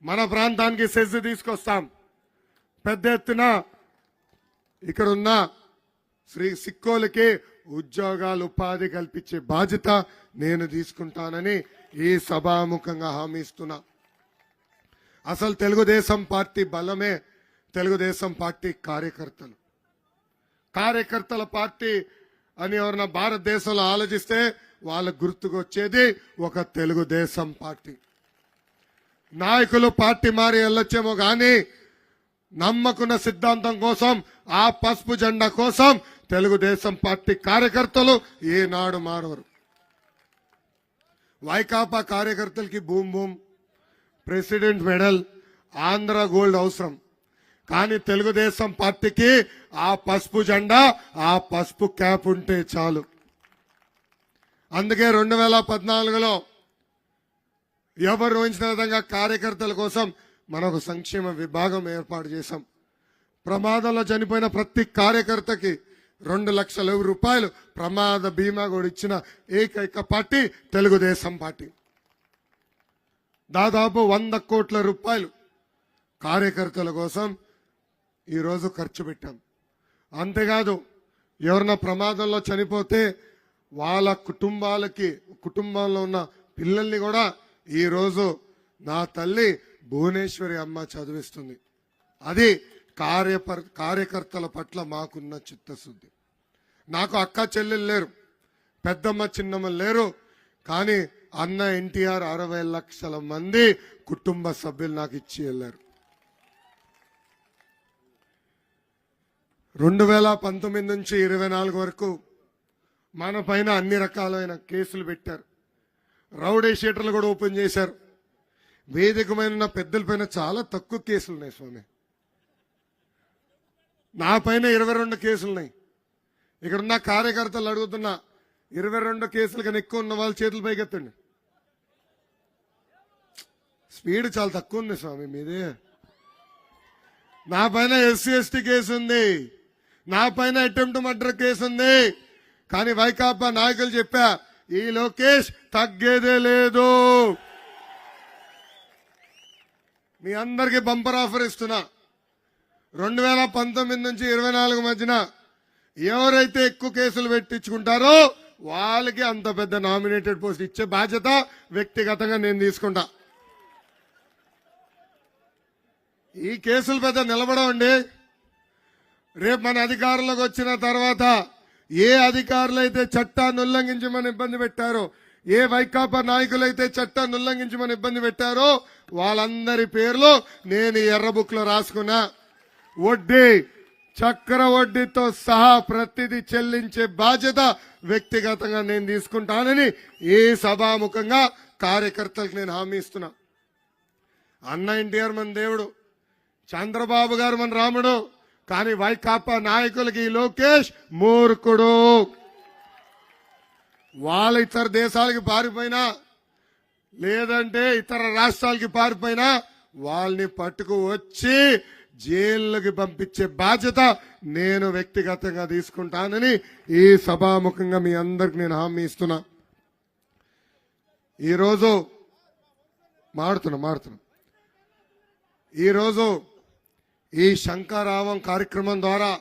మన ప్రాంతానికి సెజ్ తీసుకొస్తాం. పెద్ద ఎత్తున ఇక్కడున్న సిక్కోలకి ఉద్యోగాలు ఉపాధి కల్పించే బాధ్యత నేను తీసుకుంటానని ఈ సభాముఖంగా హామీ ఇస్తున్నా. అసలు తెలుగుదేశం పార్టీ బలమే తెలుగుదేశం పార్టీ కార్యకర్తల పార్టీ అని ఎవరన్నా భారతదేశంలో ఆలోచిస్తే వాళ్ళకు గుర్తుకొచ్చేది ఒక తెలుగుదేశం పార్టీ. నాయకులు పార్టీ మారి వెళ్ళొచ్చేమో కానీ నమ్మకున్న సిద్ధాంతం కోసం, ఆ పసుపు జెండా కోసం తెలుగుదేశం పార్టీ కార్యకర్తలు ఏనాడు మారవరు. వైకాపా కార్యకర్తలకి boom president medal, Andhra gold అవసరం. కానీ తెలుగుదేశం పార్టీకి ఆ పసుపు జెండా, ఆ పసుపు క్యాప్ ఉంటే చాలు. అందుకే 2014లో ఎవరు ఊహించిన విధంగా కార్యకర్తల కోసం మనం ఒక సంక్షేమ విభాగం ఏర్పాటు చేశాం. ప్రమాదంలో చనిపోయిన ప్రతి కార్యకర్తకి 2 లక్షల రూపాయలు ప్రమాద బీమా కూడా ఇచ్చిన ఏకైక పార్టీ తెలుగుదేశం పార్టీ. దాదాపు 100 కోట్ల రూపాయలు కార్యకర్తల కోసం ఈరోజు ఖర్చు పెట్టాం. అంతేకాదు ఎవరన్నా ప్రమాదంలో చనిపోతే వాళ్ళ కుటుంబంలో ఉన్న పిల్లల్ని కూడా ఈరోజు నా తల్లి భువనేశ్వరి అమ్మ చదివిస్తుంది. అది కార్యకర్తల పట్ల మాకున్న చిత్తశుద్ధి. నాకు అక్క చెల్లెలు లేరు, పెద్దమ్మ చిన్నమ్మ లేరు, కానీ అన్న ఎన్టీఆర్ 60 లక్షల మంది కుటుంబ సభ్యులు నాకు ఇచ్చి వెళ్ళారు. 2019 నుంచి 24 వరకు మన పైన అన్ని రకాలైన కేసులు పెట్టారు. రౌడీ షీటర్లు కూడా ఓపెన్ చేశారు. వేదికమైన పెద్దల పైన చాలా తక్కువ కేసులు ఉన్నాయి స్వామి. నా పైన 22 కేసులున్నాయి. ఇక్కడున్న కార్యకర్తలు అడుగుతున్నా, 22 కేసులు కన్నా ఎక్కువ ఉన్న వాళ్ళ చేతులు పైకెత్తండి. స్పీడ్ చాలా తక్కువ ఉంది స్వామి మీదే. నా పైన ఎస్సీ ఎస్టీ కేసు ఉంది, నా పైన అటెంప్ట్ మర్డర్ కేసు ఉంది. కానీ వైకాపా నాయకులు చెప్పా, ఈ లోకేష్ తగ్గేదే లేదు. మీ అందరికీ బంపర్ ఆఫర్ ఇస్తున్నా. 2019 నుంచి 24 మధ్యన ఎవరైతే ఎక్కువ కేసులు పెట్టించుకుంటారో వాళ్ళకి అంత పెద్ద నామినేటెడ్ పోస్ట్ ఇచ్చే బాధ్యత వ్యక్తిగతంగా నేను తీసుకుంటా. ఈ కేసులు పెద్ద నిలబడవండి. రేపు మన అధికారంలోకి వచ్చిన తర్వాత ఏ అధికారులు అయితే చట్టాన్ని ఉల్లంఘించమని ఇబ్బంది పెట్టారో, ఏ వైకాపా నాయకులైతే చట్టాన్ని ఉల్లంఘించమని ఇబ్బంది పెట్టారో వాళ్ళందరి పేర్లు నేను ఎర్ర బుక్ లో రాసుకున్నా. వడ్డీ, చక్ర వడ్డీతో సహా ప్రతిదీ చెల్లించే బాధ్యత వ్యక్తిగతంగా నేను తీసుకుంటానని ఈ సభాముఖంగా కార్యకర్తలకు నేను హామీ ఇస్తున్నా. అన్న ఎన్టీఆర్ మన దేవుడు, చంద్రబాబు గారు మన రాముడు, కానీ వైకాపా నాయకులకి లోకేష్ మూర్ఖుడు. వాళ్ళ ఇతర దేశాలకి పారిపోయినా, లేదంటే ఇతర రాష్ట్రాలకి పారిపోయినా వాళ్ళని పట్టుకు వచ్చి జైళ్ళకి పంపించే బాధ్యత నేను వ్యక్తిగతంగా తీసుకుంటానని ఈ సభాముఖంగా మీ అందరికి నేను హామీ ఇస్తున్నా. ఈరోజు మాడుతున్నా ఈరోజు ఈ శంఖారావం కార్యక్రమం ద్వారా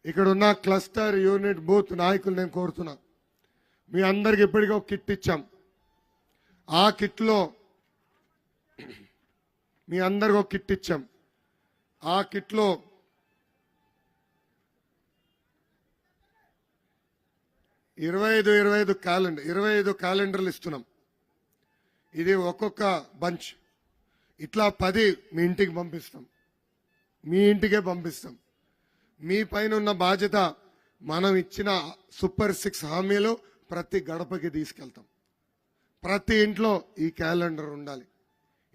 ఇక్కడున్న క్లస్టర్ యూనిట్ బూత్ నాయకులు నేను కోరుతున్నా, మీ అందరికి ఇప్పటికీ ఒక కిట్ ఇచ్చాం. ఆ కిట్లో మీ అందరికి ఒక కిట్ ఇచ్చాం. ఆ కిట్లో 25 క్యాలెండర్లు ఇస్తున్నాం. ఇది ఒక్కొక్క బంచ్, ఇట్లా 10 మీ ఇంటికి పంపిస్తాం. మీ ఇంటికే పంపిస్తాం. మీ పైన ఉన్న బాధ్యత మనం ఇచ్చిన సూపర్ 6 హామీలు ప్రతి గడపకి తీసుకెళ్తాం. ప్రతి ఇంట్లో ఈ క్యాలెండర్ ఉండాలి.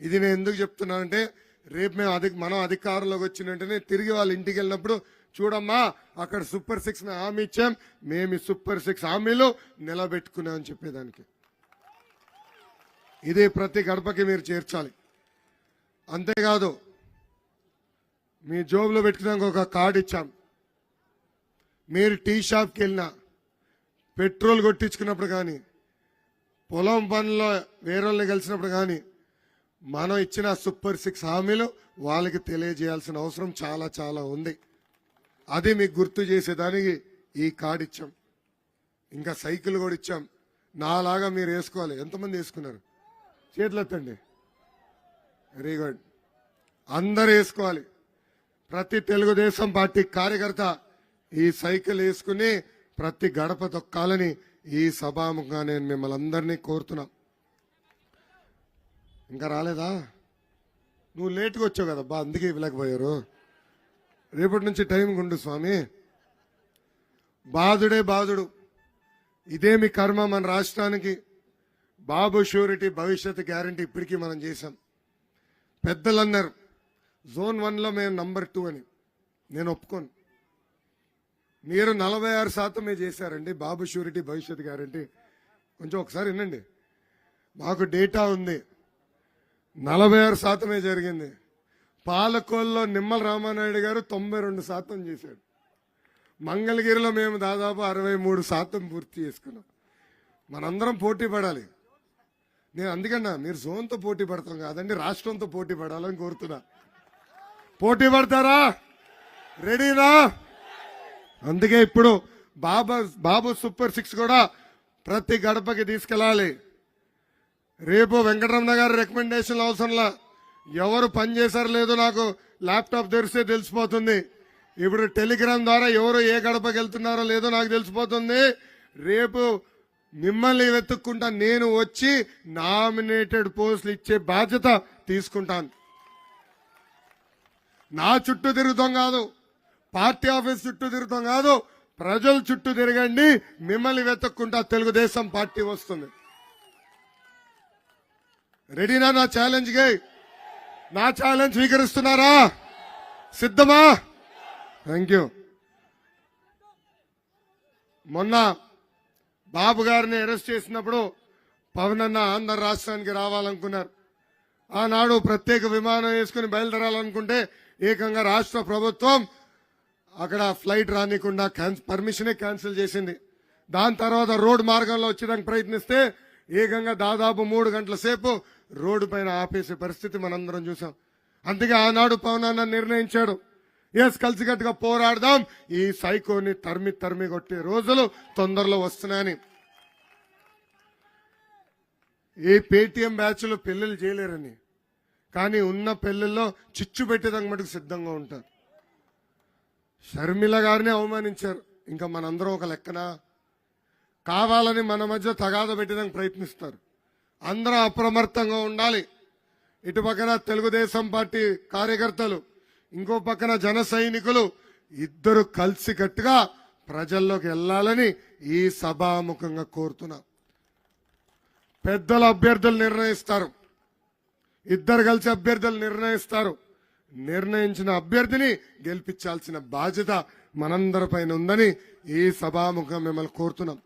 ఇది నేను ఎందుకు చెప్తున్నానంటే, రేపు మనం అధికారంలోకి వచ్చిన వెంటనే తిరిగి వాళ్ళ ఇంటికి వెళ్ళినప్పుడు, చూడమ్మా అక్కడ సూపర్ 6 హామీ ఇచ్చాం, మేము సూపర్ 6 హామీలు నిలబెట్టుకున్నామని చెప్పేదానికి. ఇది ప్రతి గడపకి మీరు చేర్చాలి. అంతేకాదు మీ జోబులో పెట్టుకున్నాక ఒక కార్డు ఇచ్చాం. మీరు టీ షాప్కి వెళ్ళినా, పెట్రోల్ కొట్టించుకున్నప్పుడు కానీ, పొలం పనుల్లో వేరే వాళ్ళని కలిసినప్పుడు కానీ, మనం ఇచ్చిన సూపర్ 6 హామీలు వాళ్ళకి తెలియజేయాల్సిన అవసరం చాలా చాలా ఉంది. అది మీకు గుర్తు చేసేదానికి ఈ కార్డు ఇచ్చాం. ఇంకా సైకిల్ కూడా ఇచ్చాం. నాలాగా మీరు వేసుకోవాలి. ఎంతమంది వేసుకున్నారు? చేతులు ఎత్తండి. Very good. అందరూ వేసుకోవాలి. ప్రతి తెలుగుదేశం పార్టీ కార్యకర్త ఈ సైకిల్ వేసుకుని ప్రతి గడప తొక్కాలని ఈ సభాముఖంగా నేను మిమ్మల్ని అందరినీ కోరుతున్నా. ఇంకా రాలేదా? నువ్వు లేట్గా వచ్చావు కదా బా, అందుకే ఇవ్వలేకపోయారు. రేపటి నుంచి టైం ఉండు స్వామి. బాధుడే బాధుడు. ఇదే మీ కర్మ. మన రాష్ట్రానికి బాబు షూరిటీ భవిష్యత్ గ్యారంటీ ఇప్పటికీ మనం చేశాం. పెద్దలు అన్నారు జోన్ 1లో మేము నంబర్ 2 అని. నేను ఒప్పుకోను. మీరు 46% చేశారండి బాబు షూరిటీ భవిష్యత్ గ్యారంటీ. కొంచెం ఒకసారి వినండి. మాకు డేటా ఉంది. 46% జరిగింది. పాలకోల్లో నిమ్మల రామానాయుడు గారు 92% చేశాడు. మంగళగిరిలో మేము దాదాపు 63% పూర్తి చేసుకున్నాం. మనందరం పోటీ పడాలి. నేను అందుకన్నా మీరు జోన్తో పోటీ పడతాం కాదండి, రాష్ట్రంతో పోటీ పడాలని కోరుతున్నా. పోటీ పడతారా? రెడీనా? అందుకే ఇప్పుడు బాబు సూపర్ 6 కూడా ప్రతి గడపకి తీసుకెళ్ళాలి. రేపు వెంకటరమణ గారి రికమెండేషన్ అవసరంలా. ఎవరు పని చేశారు లేదో నాకు ల్యాప్టాప్ తెరిస్తే తెలిసిపోతుంది. ఇప్పుడు టెలిగ్రామ్ ద్వారా ఎవరు ఏ గడపకి వెళ్తున్నారో లేదో నాకు తెలిసిపోతుంది. రేపు మిమ్మల్ని వెతుక్కుంటా నేను వచ్చి నామినేటెడ్ పోస్టులు ఇచ్చే బాధ్యత తీసుకుంటాను. నా చుట్టూ తిరుగుతాం కాదు, పార్టీ ఆఫీస్ చుట్టూ తిరుగుతాం కాదు, ప్రజల చుట్టూ తిరగండి. మిమ్మల్ని వెతుక్కుంటా తెలుగుదేశం పార్టీ వస్తుంది. రెడీనా? నా ఛాలెంజ్కి నా ఛాలెంజ్ స్వీకరిస్తున్నారా? సిద్ధమా? Thank you. మొన్న బాబు గారిని అరెస్ట్ చేసినప్పుడు పవన్ అన్న ఆంధ్ర రాష్ట్రానికి రావాలనుకున్నారు. ఆనాడు ప్రత్యేక విమానం వేసుకుని బయలుదేరాలనుకుంటే ఏకంగా రాష్ట్ర ప్రభుత్వం అక్కడ ఫ్లైట్ రానికుండా పర్మిషనే క్యాన్సిల్ చేసింది. దాని తర్వాత రోడ్డు మార్గంలో వచ్చేదానికి ప్రయత్నిస్తే ఏకంగా దాదాపు 3 గంటల సేపు రోడ్డు పైన ఆపేసే పరిస్థితి మనందరం చూసాం. అందుకే ఆనాడు పవన్ అన్న నిర్ణయించాడు, ఎస్ కలిసికట్టుగా పోరాడదాం, ఈ సైకోని తరిమి కొట్టే రోజులు తొందరలో వస్తున్నాయని. ఈ పేటీఎం బ్యాచ్లు పెళ్లిళ్ళు చేయలేరని, కానీ ఉన్న పెళ్లిల్లో చిచ్చు పెట్టేదానికి మటుకు సిద్ధంగా ఉంటారు. షర్మిల గారిని అవమానించారు. ఇంకా మనందరం ఒక లెక్కన కావాలని మన మధ్య తగాద పెట్టేదానికి ప్రయత్నిస్తారు. అందరం అప్రమత్తంగా ఉండాలి. ఇటు పక్కన తెలుగుదేశం పార్టీ కార్యకర్తలు, ఇంకో పక్కన జన సైనికులు ఇద్దరు కలిసికట్టుగా ప్రజల్లోకి వెళ్ళాలని ఈ సభాముఖంగా కోరుతున్నా. పెద్దల అభ్యర్థులు నిర్ణయిస్తారు. ఇద్దరు కలిసి అభ్యర్థులు నిర్ణయిస్తారు. నిర్ణయించిన అభ్యర్థిని గెలిపించాల్సిన బాధ్యత మనందరిపైన ఉందని ఈ సభాముఖంగా మిమ్మల్ని కోరుతున్నాం.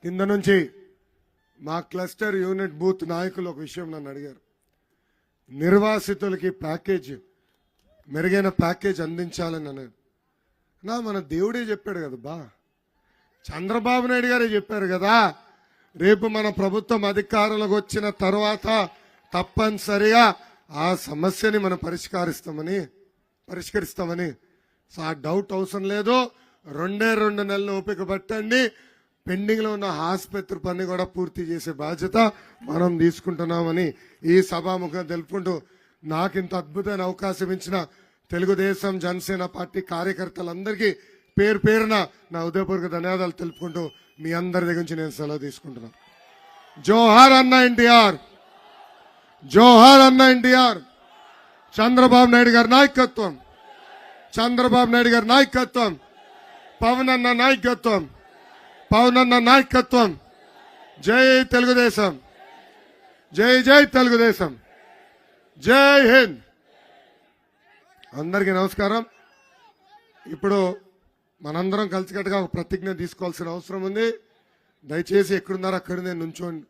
కింద నుంచి మా క్లస్టర్ యూనిట్ బూత్ నాయకులు ఒక విషయం నన్ను అడిగారు. నిర్వాసితులకి ప్యాకేజ్, మెరుగైన ప్యాకేజ్ అందించాలని అన్నారు. మన దేవుడే చెప్పాడు కదా బా, చంద్రబాబు నాయుడు గారే చెప్పారు కదా, రేపు మన ప్రభుత్వం అధికారంలోకి వచ్చిన తర్వాత తప్పనిసరిగా ఆ సమస్యని మనం పరిష్కరిస్తామని. సో ఆ డౌట్ అవసరం లేదు. 2 నెలలు ఓపిక పట్టండి. పెండింగ్ లో ఉన్న ఆసుపత్రి పని కూడా పూర్తి చేసే బాధ్యత మనం తీసుకుంటున్నామని ఈ సభాముఖంగా తెలుపుకుంటూ, నాకింత అద్భుతమైన అవకాశం ఇచ్చిన తెలుగుదేశం జనసేన పార్టీ కార్యకర్తలందరికీ పేరు పేరున నా హృదయపూర్వక ధన్యవాదాలు తెలుపుకుంటూ మీ అందరి దగ్గర నుంచి నేను సెలవు తీసుకుంటున్నాను. జోహార్ అన్న ఎన్టీఆర్, జోహార్ అన్న ఎన్టీఆర్. చంద్రబాబు నాయుడు గారి నాయకత్వం, చంద్రబాబు నాయుడు గారి నాయకత్వం, పవన్ అన్న నాయకత్వం, పవన్ అన్న నాయకత్వం. జై తెలుగుదేశం, జై జై తెలుగుదేశం, జై హింద్. అందరికీ నమస్కారం. ఇప్పుడు మనందరం కలిసికట్టుగా ఒక ప్రతిజ్ఞ తీసుకోవాల్సిన అవసరం ఉంది. దయచేసి ఎక్కడున్నారో అక్కడనే నుంచోండి.